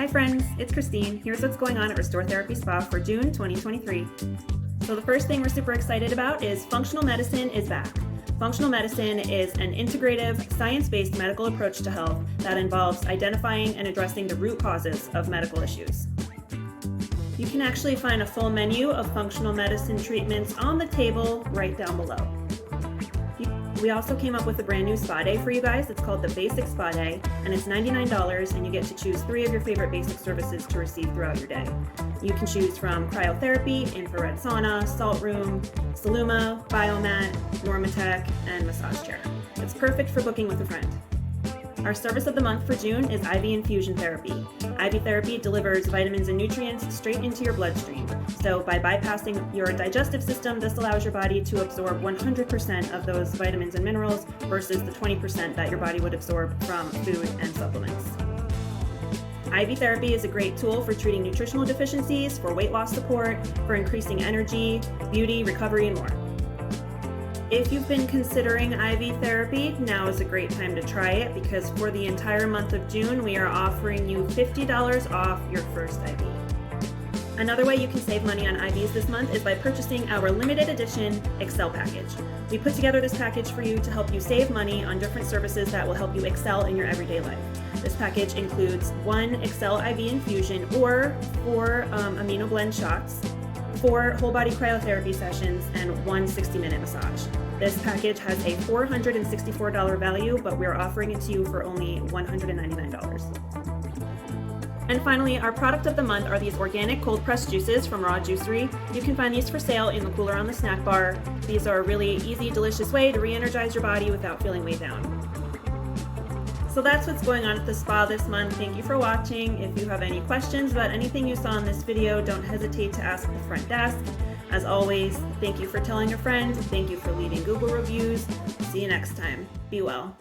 Hi friends, it's Christine. Here's what's going on at Restore Therapy Spa for June 2023. So the first thing we're super excited about is functional medicine is back. Functional medicine is an integrative, science-based medical approach to health that involves identifying and addressing the root causes of medical issues. You can actually find a full menu of functional medicine treatments on the table right down below. We also came up with a brand new spa day for you guys. It's called the Basic Spa Day, and it's $99, and you get to choose 3 of your favorite basic services to receive throughout your day. You can choose from cryotherapy, infrared sauna, salt room, Saluma, biomat, Normatec, and massage chair. It's perfect for booking with a friend. Our service of the month for June is IV infusion therapy. IV therapy delivers vitamins and nutrients straight into your bloodstream. So by bypassing your digestive system, this allows your body to absorb 100% of those vitamins and minerals versus the 20% that your body would absorb from food and supplements. IV therapy is a great tool for treating nutritional deficiencies, for weight loss support, for increasing energy, beauty, recovery, and more. If you've been considering IV therapy, now is a great time to try it because for the entire month of June, we are offering you $50 off your first IV. Another way you can save money on IVs this month is by purchasing our limited edition Excel package. We put together this package for you to help you save money on different services that will help you excel in your everyday life. This package includes 1 Excel IV infusion or 4 amino blend shots, 4 whole body cryotherapy sessions, and 1 60-minute massage. This package has a $464 value, but we're offering it to you for only $199. And finally, our product of the month are these organic cold pressed juices from Raw Juicery. You can find these for sale in the cooler on the snack bar. These are a really easy, delicious way to re-energize your body without feeling weighed down. So that's what's going on at the spa this month. Thank you for watching. If you have any questions about anything you saw in this video, don't hesitate to ask the front desk. As always, thank you for telling a friend. Thank you for leaving Google reviews. See you next time. Be well.